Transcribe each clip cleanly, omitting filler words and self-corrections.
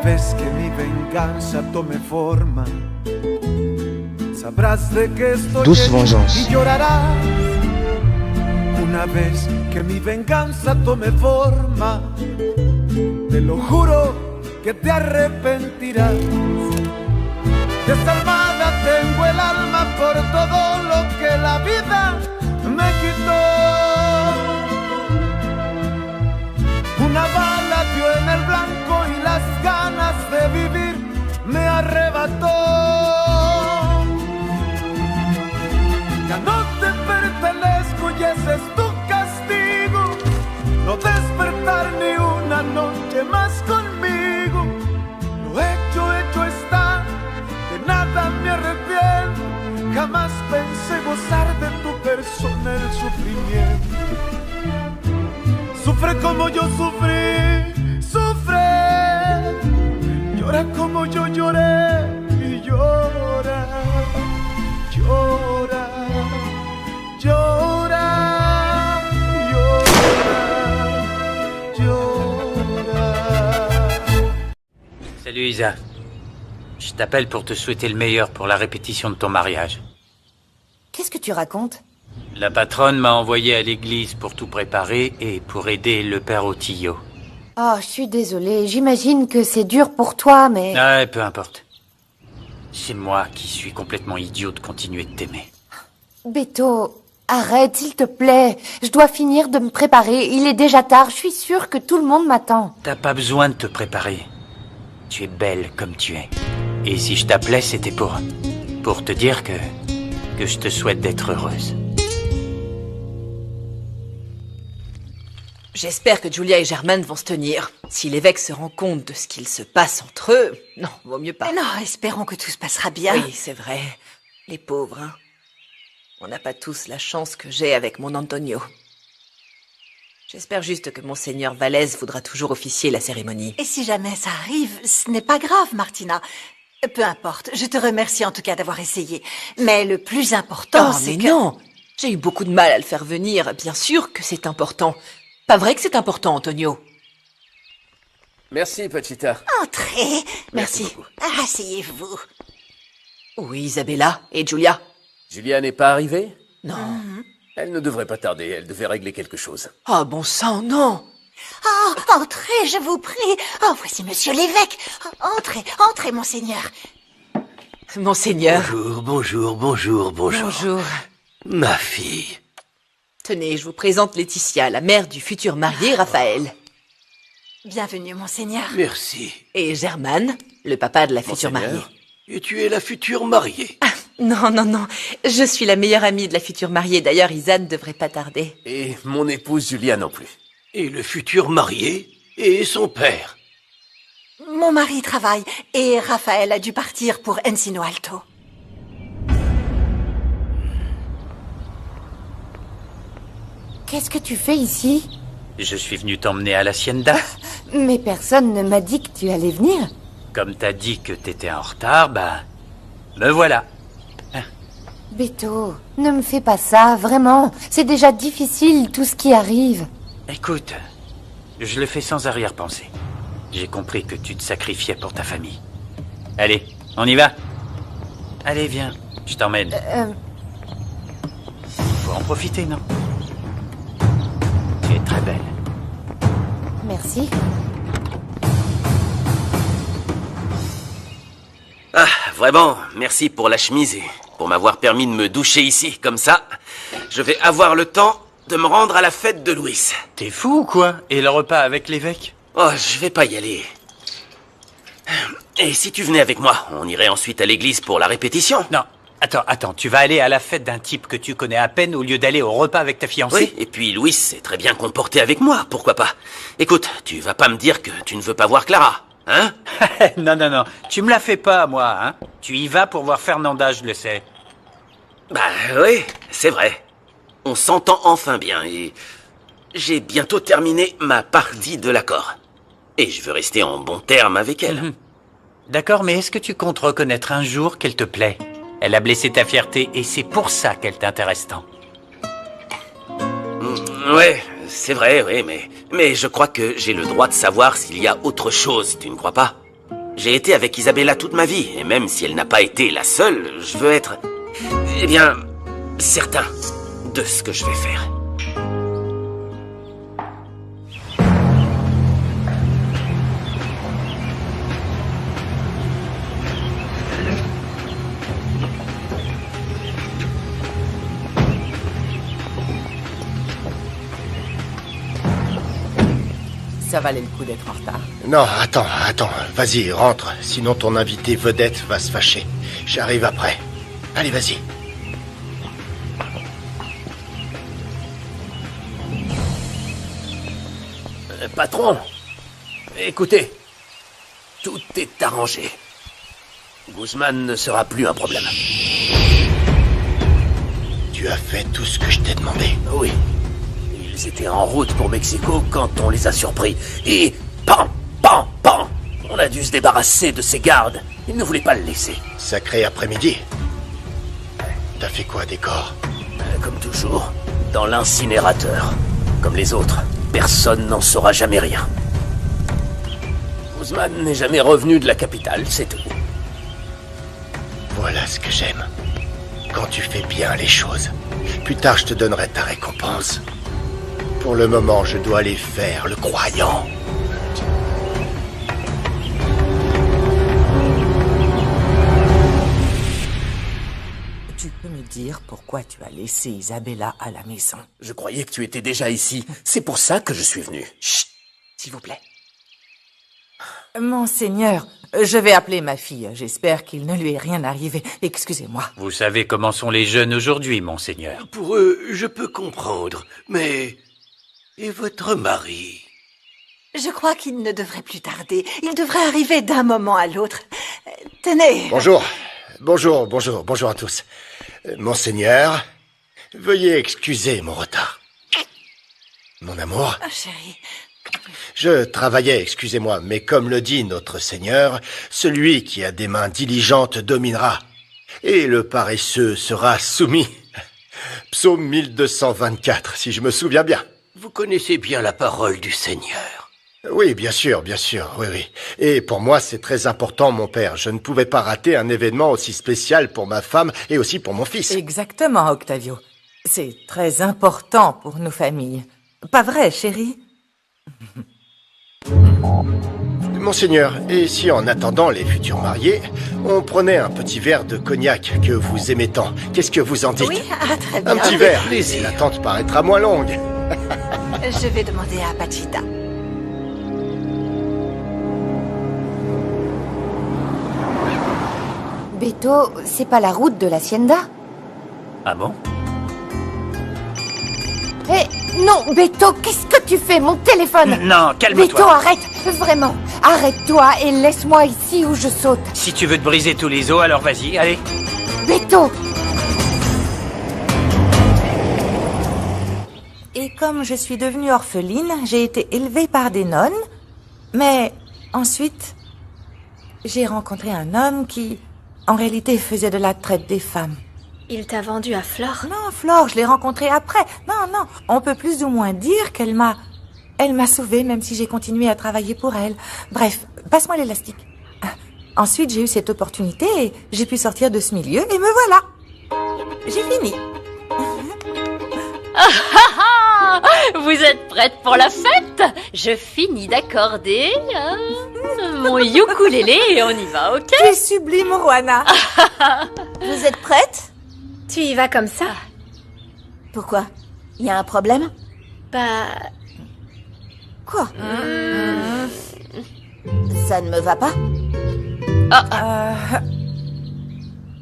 Vez que mi venganza tome forma, sabrás de qué estoy y llorarás. Una vez que mi venganza tome forma, te lo juro que te arrepentirás. Desalmada tengo el alma por todo lo que la vida me quitó. Una bala dio en el blanco y las ganas de vivir me arrebató. Ya no te pertenezco y ese es tu castigo, no despertar ni una noche más conmigo. Lo hecho está, de nada me arrepiento. Jamás pensé gozar de tu persona el sufrimiento. Sufre como yo sufrí, sufre. Llora como yo lloré y llora, llora, llora, llora, llora. Salut Isa. Je t'appelle pour te souhaiter le meilleur pour la répétition de ton mariage. Qu'est-ce que tu racontes? La patronne m'a envoyé à l'église pour tout préparer et pour aider le père Otillo. Oh, je suis désolée. J'imagine que c'est dur pour toi, mais... Ouais, peu importe. C'est moi qui suis complètement idiot de continuer de t'aimer. Beto, arrête, s'il te plaît. Je dois finir de me préparer. Il est déjà tard. Je suis sûre que tout le monde m'attend. T'as pas besoin de te préparer. Tu es belle comme tu es. Et si je t'appelais, c'était pour te dire que je te souhaite d'être heureuse. J'espère que Julia et Germaine vont se tenir. Si l'évêque se rend compte de ce qu'il se passe entre eux... Non, vaut mieux pas. Mais non, espérons que tout se passera bien. Oui, c'est vrai. Les pauvres, hein. On n'a pas tous la chance que j'ai avec mon Antonio. J'espère juste que Monseigneur Vallès voudra toujours officier la cérémonie. Et si jamais ça arrive, ce n'est pas grave, Martina. Peu importe, je te remercie en tout cas d'avoir essayé. Mais le plus important, c'est que... non, j'ai eu beaucoup de mal à le faire venir. Bien sûr que c'est important. Pas vrai que c'est important, Antonio? Merci, Pachita. Entrez. Merci. Asseyez-vous. Oui, Isabella et Julia. Julia n'est pas arrivée? Non. Elle ne devrait pas tarder, elle devait régler quelque chose. Oh, bon sang, non. Oh, entrez, je vous prie. Oh, voici monsieur l'évêque. Entrez, entrez, monseigneur. Monseigneur. Bonjour. Bonjour. Ma fille. Tenez, je vous présente Laetitia, la mère du futur marié Raphaël. Bienvenue, monseigneur. Merci. Et Germaine, le papa de la future mariée. Et tu es la future mariée. Non. Je suis la meilleure amie de la future mariée. D'ailleurs, Isa ne devrait pas tarder. Et mon épouse Julia non plus. Et le futur marié et son père. Mon mari travaille et Raphaël a dû partir pour Encino Alto. Qu'est-ce que tu fais ici? Je suis venu t'emmener à l'hacienda. Mais personne ne m'a dit que tu allais venir. Comme t'as dit que t'étais en retard, me voilà. Beto, ne me fais pas ça, vraiment. C'est déjà difficile tout ce qui arrive. Écoute, je le fais sans arrière-pensée. J'ai compris que tu te sacrifiais pour ta famille. Allez, on y va. Allez, viens, je t'emmène. Faut en profiter, non? Tu es très belle. Merci. Ah, vraiment, merci pour la chemise et pour m'avoir permis de me doucher ici. Comme ça, je vais avoir le temps de me rendre à la fête de Louis. T'es fou ou quoi? Et le repas avec l'évêque? Oh, je vais pas y aller. Et si tu venais avec moi, on irait ensuite à l'église pour la répétition? Non, attends, tu vas aller à la fête d'un type que tu connais à peine au lieu d'aller au repas avec ta fiancée? Oui, et puis Louis s'est très bien comporté avec moi, pourquoi pas? Écoute, tu vas pas me dire que tu ne veux pas voir Clara, hein? Non, tu me la fais pas, moi, hein? Tu y vas pour voir Fernanda, je le sais. Bah oui, c'est vrai. On s'entend enfin bien et j'ai bientôt terminé ma partie de l'accord. Et je veux rester en bon terme avec elle. D'accord, mais est-ce que tu comptes reconnaître un jour qu'elle te plaît? Elle a blessé ta fierté et c'est pour ça qu'elle t'intéresse tant. Ouais, c'est vrai, oui, mais je crois que j'ai le droit de savoir s'il y a autre chose, tu ne crois pas? J'ai été avec Isabella toute ma vie, et même si elle n'a pas été la seule, je veux être, eh bien, certain de ce que je vais faire. Ça valait le coup d'être en retard. Non, attends, vas-y, rentre, sinon ton invité vedette va se fâcher. J'arrive après. Allez, vas-y. Patron, écoutez, tout est arrangé. Guzman ne sera plus un problème. Tu as fait tout ce que je t'ai demandé. Oui. Ils étaient en route pour Mexico quand on les a surpris. Et... Pan! On a dû se débarrasser de ses gardes. Ils ne voulaient pas le laisser. Sacré après-midi. T'as fait quoi des corps? Comme toujours, dans l'incinérateur. Comme les autres, personne n'en saura jamais rien. Guzman n'est jamais revenu de la capitale, c'est tout. Voilà ce que j'aime. Quand tu fais bien les choses. Plus tard, je te donnerai ta récompense. Pour le moment, je dois aller faire le croyant. Tu peux me dire pourquoi tu as laissé Isabella à la maison? Je croyais que tu étais déjà ici. C'est pour ça que je suis venu. Chut, s'il vous plaît. Monseigneur, je vais appeler ma fille. J'espère qu'il ne lui est rien arrivé. Excusez-moi. Vous savez comment sont les jeunes aujourd'hui, monseigneur. Pour eux, je peux comprendre, mais... Et votre mari? Je crois qu'il ne devrait plus tarder. Il devrait arriver d'un moment à l'autre. Tenez. Bonjour à tous. Monseigneur, veuillez excuser mon retard. Mon amour, Oh, chérie. je travaillais, excusez-moi, mais comme le dit notre Seigneur, celui qui a des mains diligentes dominera, et le paresseux sera soumis. Psaume 1224, si je me souviens bien. Vous connaissez bien la parole du Seigneur. Oui, bien sûr, oui. Et pour moi, c'est très important, mon père. Je ne pouvais pas rater un événement aussi spécial pour ma femme et aussi pour mon fils. Exactement, Octavio. C'est très important pour nos familles. Pas vrai, chérie? Monseigneur, et si en attendant les futurs mariés, on prenait un petit verre de cognac que vous aimez tant? Qu'est-ce que vous en dites? Oui, très bien. Un petit verre, plaisir. et l'attente paraîtra moins longue. Je vais demander à Pachita. Beto, c'est pas la route de l'Hacienda? Ah bon? Non, Beto, qu'est-ce que tu fais? Mon téléphone! Non, Beto, calme-toi. arrête! Vraiment, arrête-toi et laisse-moi ici où je saute. Si tu veux te briser tous les os, alors vas-y, allez. Beto! Et comme je suis devenue orpheline, j'ai été élevée par des nonnes. Mais ensuite, j'ai rencontré un homme qui, en réalité, faisait de la traite des femmes. Il t'a vendu à Flore? Non, Flore, je l'ai rencontrée après. Non, on peut plus ou moins dire qu'elle m'a sauvée, même si j'ai continué à travailler pour elle. Bref, passe-moi l'élastique. Ensuite, j'ai eu cette opportunité et j'ai pu sortir de ce milieu et me voilà. J'ai fini. Vous êtes prête pour la fête? Je finis d'accorder mon ukulélé et on y va, ok? Tu es sublime, Juana. Vous êtes prête? Tu y vas comme ça? Pourquoi? Il y a un problème? Bah... Quoi? Ça ne me va pas?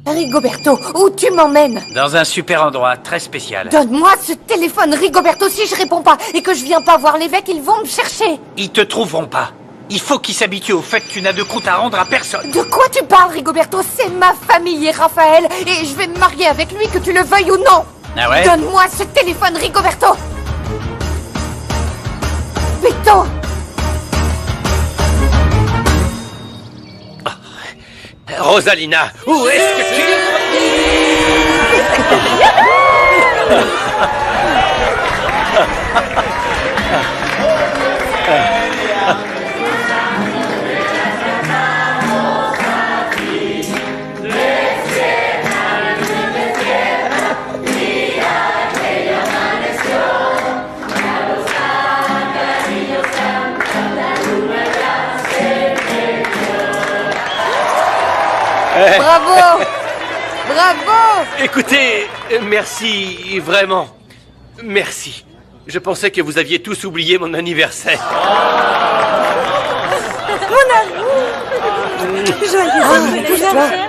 Rigoberto, où tu m'emmènes? Dans un super endroit, très spécial. Donne-moi ce téléphone, Rigoberto, si je réponds pas et que je viens pas voir l'évêque, ils vont me chercher. Ils te trouveront pas. Il faut qu'ils s'habituent au fait que tu n'as de compte à rendre à personne. De quoi tu parles, Rigoberto? C'est ma famille et Raphaël, et je vais me marier avec lui, que tu le veuilles ou non. Ah ouais? Donne-moi ce téléphone, Rigoberto. Beto! Rosalina, où est-ce que tu es? Bravo! Bravo! Écoutez, merci, vraiment. Merci. Je pensais que vous aviez tous oublié mon anniversaire. Joyeux anniversaire.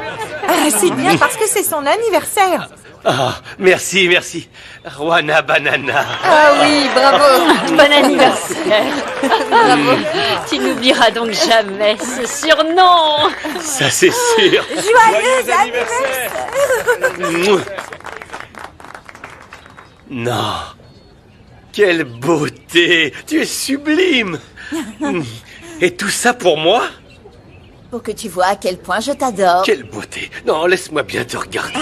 C'est bien parce que c'est son anniversaire. Ah, merci, merci. Juana Banana. Ah oui, bravo! Bon anniversaire. Tu n'oublieras donc jamais ce surnom. Ça, c'est sûr. Joyeux anniversaire. Mouah. Non. Quelle beauté. Tu es sublime. Et tout ça pour moi? Pour que tu vois à quel point je t'adore. Quelle beauté. Non, laisse-moi bien te regarder.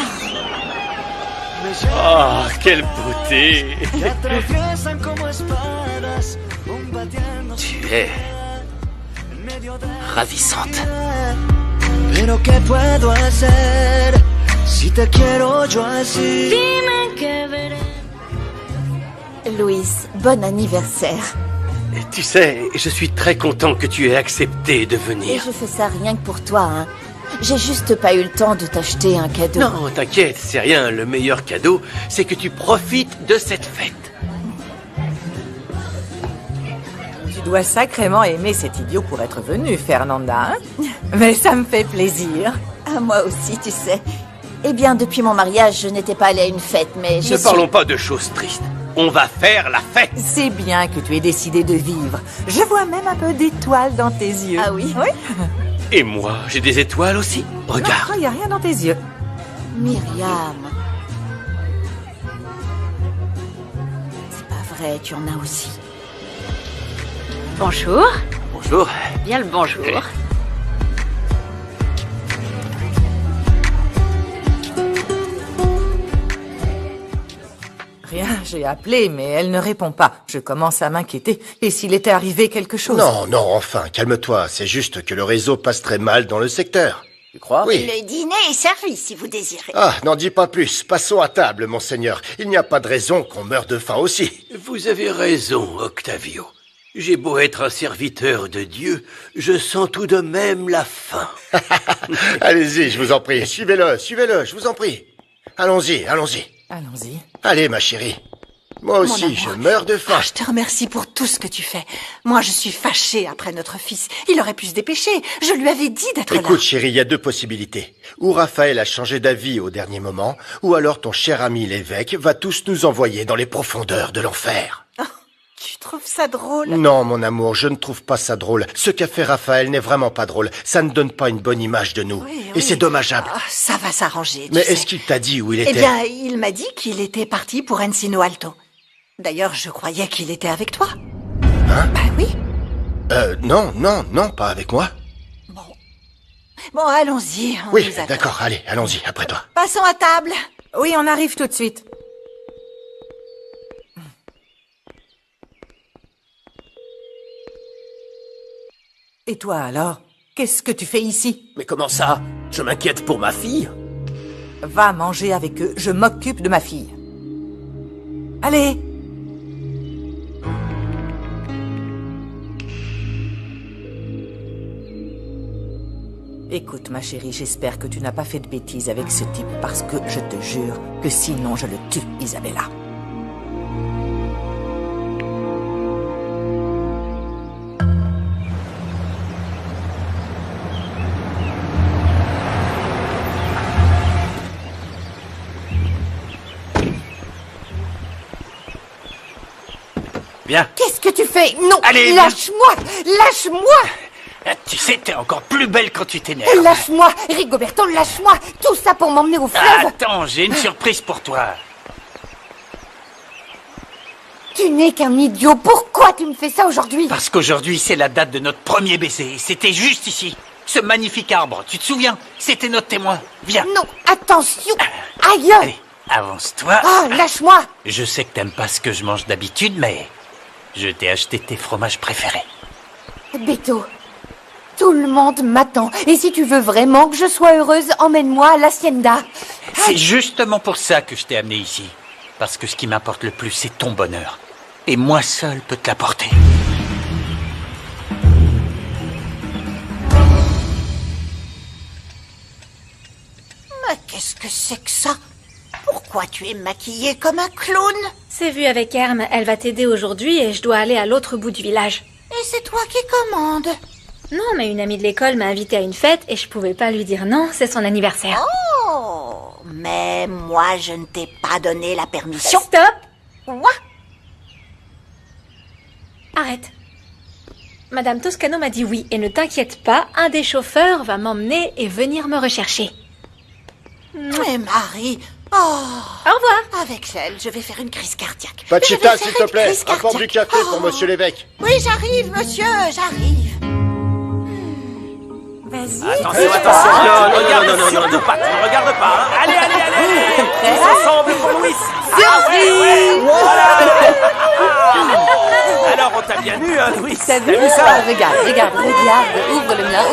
Ah, quelle beauté. Tu es ravissante. Pero qué puedo hacer si te quiero yo así. Louis, bon anniversaire. Et tu sais, je suis très content que tu aies accepté de Et venir. je fais ça rien que pour toi, hein. J'ai juste pas eu le temps de t'acheter un cadeau. Non, t'inquiète, c'est rien. Le meilleur cadeau, c'est que tu profites de cette fête. Tu dois sacrément aimer cet idiot pour être venu, Fernanda. Hein? Mais ça me fait plaisir. Ah, moi aussi, tu sais. Eh bien, depuis mon mariage, je n'étais pas allée à une fête, mais je Ne parlons pas de choses tristes. On va faire la fête. C'est bien que tu aies décidé de vivre. Je vois même un peu d'étoiles dans tes yeux. Ah oui? Oui. Et moi, j'ai des étoiles aussi. Regarde. Il n'y a rien dans tes yeux. Myriam. C'est pas vrai, tu en as aussi. Bonjour. Bonjour. Bien le bonjour. Rien, j'ai appelé, mais elle ne répond pas. Je commence à m'inquiéter. Et s'il était arrivé quelque chose? Non, non, enfin, calme-toi. C'est juste que le réseau passe très mal dans le secteur. Tu crois? Oui. Le dîner est servi si vous désirez. Ah, n'en dis pas plus. Passons à table, monseigneur. Il n'y a pas de raison qu'on meure de faim aussi. Vous avez raison, Octavio. J'ai beau être un serviteur de Dieu, je sens tout de même la faim. Allez-y, je vous en prie. Suivez-le, je vous en prie. Allons-y, allons-y. Allons-y. Allez, ma chérie. Moi aussi, amour. je meurs de faim. Ah, je te remercie pour tout ce que tu fais. Moi, je suis fâchée après notre fils. Il aurait pu se dépêcher. Je lui avais dit d'être là. Écoute, chérie, il y a deux possibilités. Ou Raphaël a changé d'avis au dernier moment, ou alors ton cher ami l'évêque va tous nous envoyer dans les profondeurs de l'enfer. Tu trouves ça drôle? Non, mon amour, je ne trouve pas ça drôle. Ce qu'a fait Raphaël n'est vraiment pas drôle. Ça ne donne pas une bonne image de nous. Oui, Et oui. c'est dommageable. Ah, ça va s'arranger. Mais tu sais. est-ce qu'il t'a dit où il était? Eh bien, il m'a dit qu'il était parti pour Encino Alto. D'ailleurs, je croyais qu'il était avec toi. Hein? Bah oui. Non, pas avec moi. Bon, allons-y. on Oui, nous attend. d'accord, allez, allons-y, après toi. Passons à table. Oui, on arrive tout de suite. Et toi alors? Qu'est-ce que tu fais ici? Mais comment ça? Je m'inquiète pour ma fille. Va manger avec eux, je m'occupe de ma fille. Allez! Écoute, ma chérie, j'espère que tu n'as pas fait de bêtises avec ce type, parce que je te jure que sinon je le tue, Isabella. Bien. Qu'est-ce que tu fais? Non! Allez, Lâche-moi! Lâche-moi! Ah, tu sais, t'es encore plus belle quand tu t'énerves. Lâche-moi! Rigoberto, lâche-moi! Tout ça pour m'emmener au fleuve! Attends, j'ai une surprise pour toi. Tu n'es qu'un idiot. Pourquoi tu me fais ça aujourd'hui? Parce qu'aujourd'hui, c'est la date de notre premier baiser. C'était juste ici. Ce magnifique arbre, tu te souviens? C'était notre témoin. Viens. Non, attention. Aïe. Allez, avance-toi. Oh, lâche-moi. Je sais que t'aimes pas ce que je mange d'habitude, mais je t'ai acheté tes fromages préférés. Beto, tout le monde m'attend. Et si tu veux vraiment que je sois heureuse, emmène-moi à l'hacienda. C'est justement pour ça que je t'ai amené ici. Parce que ce qui m'importe le plus, c'est ton bonheur. Et moi seul peux te l'apporter. Mais qu'est-ce que c'est que ça? Pourquoi tu es maquillée comme un clown? C'est vu avec Herm, elle va t'aider aujourd'hui et je dois aller à l'autre bout du village. Et c'est toi qui commandes? Non, mais une amie de l'école m'a invitée à une fête et je pouvais pas lui dire non, c'est son anniversaire. Oh, mais moi je ne t'ai pas donné la permission. Stop! Quoi? Arrête. Madame Toscano m'a dit oui et ne t'inquiète pas, un des chauffeurs va m'emmener et venir me rechercher. Mais Marie, Au revoir. avec elle, je vais faire une crise cardiaque. Pachita, Je vais s'il faire te plaît, une crise apporte du cardiaque. café pour monsieur l'évêque. Oui, j'arrive, monsieur, j'arrive. Vas-y. Attention, attention. Non, regarde surtout pas. Tu ne regardes pas. Hein. Allez, allez, allez. Tous ensemble pour Louis. Ah ouais. Alors, on t'a bien vu, hein, Louis. T'as vu ça? Regarde. Ouvre le mien.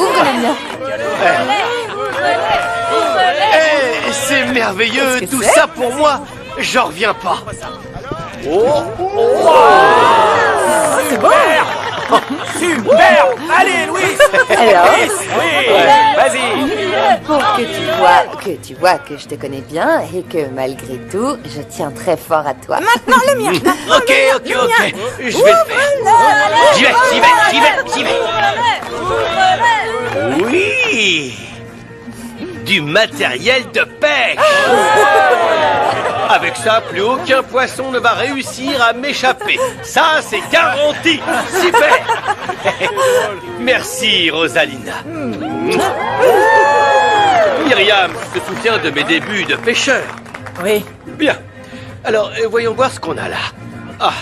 Eh, c'est merveilleux, tout ça pour moi. J'en reviens pas. C'est bon. Super. Allez, Louis. Alors, Oui, vas-y. pour que tu vois que je te connais bien et que malgré tout, je tiens très fort à toi. Maintenant le mien. Ok. Je vais le faire. J'y vais. Oui. Du matériel de pêche. Avec ça, plus aucun poisson ne va réussir à m'échapper. Ça, c'est garanti. Super. Merci, Rosalina. Myriam se soutient de mes débuts de pêcheur. Oui. Bien. Alors, voyons voir ce qu'on a là. Ah,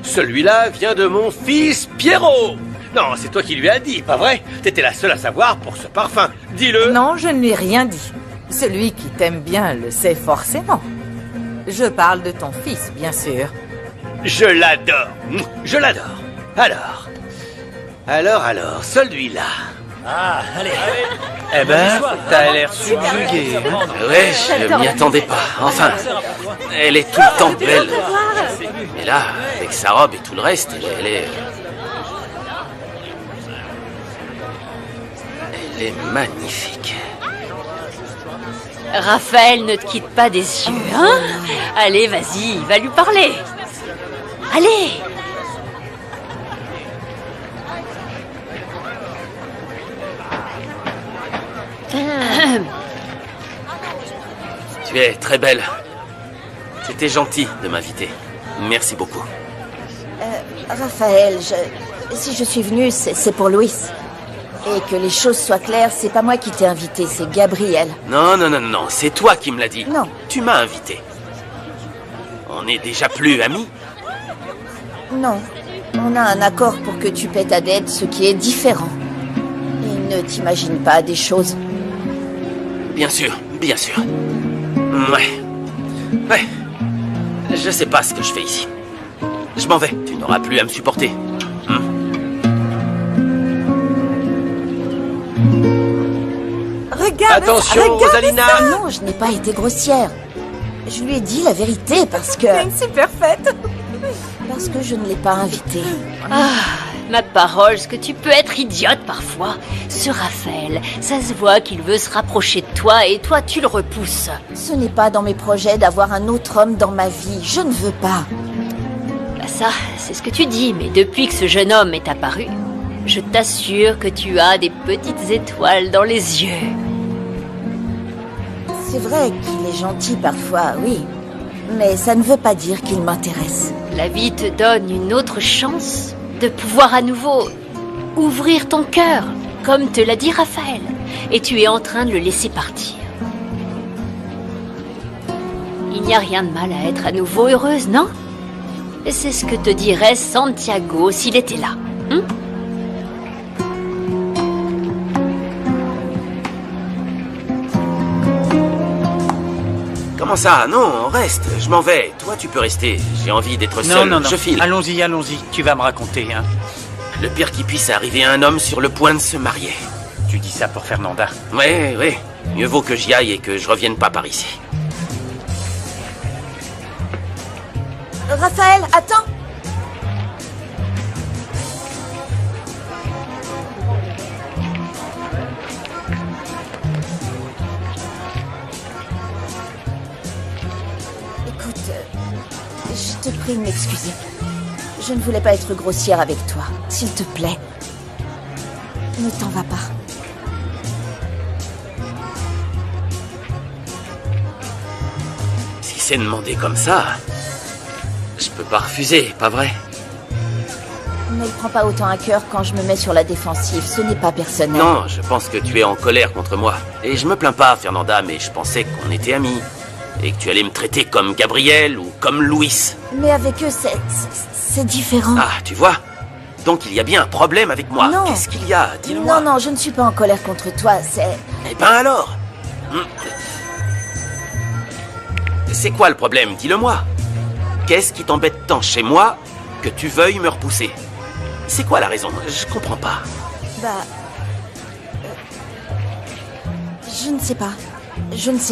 celui-là vient de mon fils Pierrot. Non, c'est toi qui lui as dit, pas vrai? T'étais la seule à savoir pour ce parfum. Dis-le. Non, je ne lui ai rien dit. Celui qui t'aime bien le sait forcément. Je parle de ton fils, bien sûr. Je l'adore. Alors, celui-là. Ah, allez. Eh ben, t'as l'air subjugué. Ouais, je m'y attendais pas. Enfin, elle est tout le temps belle. Mais là, avec sa robe et tout le reste, elle est magnifique. Raphaël, ne te quitte pas des yeux, hein? Allez, vas-y, va lui parler. Allez. Tu es très belle. C'était gentil de m'inviter. Merci beaucoup. Raphaël, si je suis venue, c'est pour Louis. Et que les choses soient claires, c'est pas moi qui t'ai invité, c'est Gabriel. Non, c'est toi qui me l'as dit. Non. Tu m'as invité. On n'est déjà plus amis? Non. On a un accord pour que tu paies ta dette, ce qui est différent. Et ne t'imagine pas des choses. Bien sûr. Ouais. Je sais pas ce que je fais ici. Je m'en vais. Tu n'auras plus à me supporter. Regarde. Attention, Rosalina. Non, je n'ai pas été grossière. Je lui ai dit la vérité parce que... C'est une super fête. Parce que je ne l'ai pas invité. Ah, ma parole, ce que tu peux être idiote parfois. Ce Raphaël, ça se voit qu'il veut se rapprocher de toi et toi tu le repousses. Ce n'est pas dans mes projets d'avoir un autre homme dans ma vie. Je ne veux pas. Bah ça, c'est ce que tu dis, mais depuis que ce jeune homme est apparu, je t'assure que tu as des petites étoiles dans les yeux. C'est vrai qu'il est gentil parfois, oui. Mais ça ne veut pas dire qu'il m'intéresse. La vie te donne une autre chance de pouvoir à nouveau ouvrir ton cœur, comme te l'a dit Raphaël. Et tu es en train de le laisser partir. Il n'y a rien de mal à être à nouveau heureuse, non? C'est ce que te dirait Santiago s'il était là. Comment ça? Non, reste, je m'en vais. Toi, tu peux rester. J'ai envie d'être seul. Non. Je file. Allons-y. Tu vas me raconter, hein. Le pire qui puisse arriver à un homme sur le point de se marier. Tu dis ça pour Fernanda? Oui. Mieux vaut que j'y aille et que je revienne pas par ici. Raphaël, attends! Écoute, je te prie de m'excuser. Je ne voulais pas être grossière avec toi. S'il te plaît, ne t'en va pas. Si c'est demandé comme ça, je peux pas refuser, pas vrai? Ne le prends pas autant à cœur quand je me mets sur la défensive. Ce n'est pas personnel. Non, je pense que tu es en colère contre moi. Et je me plains pas, Fernanda, mais je pensais qu'on était amis. Et que tu allais me traiter comme Gabriel ou comme Louis. Mais avec eux, c'est différent. Ah, tu vois? Donc il y a bien un problème avec moi. Non. Qu'est-ce qu'il y a? Dis-le-moi. Non, je ne suis pas en colère contre toi, c'est... Eh ben alors? C'est quoi le problème? Dis-le-moi. Qu'est-ce qui t'embête tant chez moi que tu veuilles me repousser? C'est quoi la raison? Je comprends pas. Je ne sais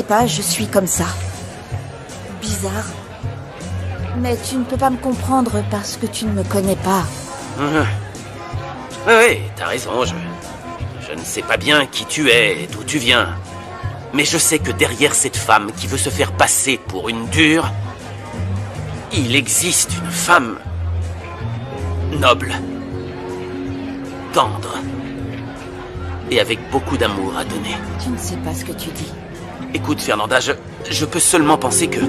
pas. Je suis comme ça. Bizarre. Mais tu ne peux pas me comprendre parce que tu ne me connais pas. Oui, t'as raison, je ne sais pas bien qui tu es et d'où tu viens. Mais je sais que derrière cette femme qui veut se faire passer pour une dure, il existe une femme noble, tendre et avec beaucoup d'amour à donner. Tu ne sais pas ce que tu dis. Écoute, Fernanda, je peux seulement penser que...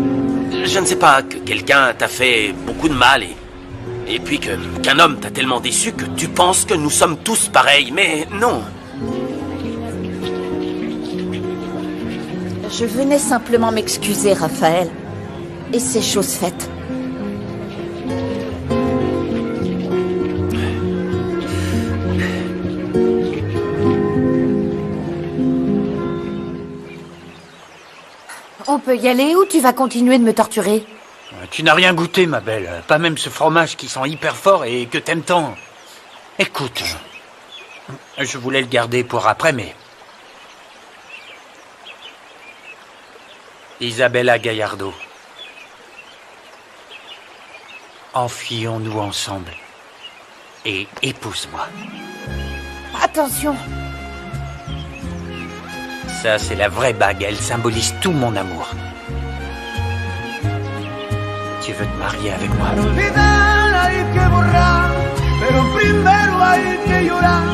Je ne sais pas, que quelqu'un t'a fait beaucoup de mal et puis qu'un homme t'a tellement déçu que tu penses que nous sommes tous pareils, mais non. Je venais simplement m'excuser, Raphaël. Et c'est chose faite. On peut y aller ou tu vas continuer de me torturer? Tu n'as rien goûté, ma belle. Pas même ce fromage qui sent hyper fort et que t'aimes tant. Écoute, je voulais le garder pour après, mais... Isabella Gallardo. Enfuyons-nous ensemble et épouse-moi. Attention! Ça, c'est la vraie bague. Elle symbolise tout mon amour. Tu veux te marier avec moi? Olvidar hay que borrar, pero primero hay que llorar.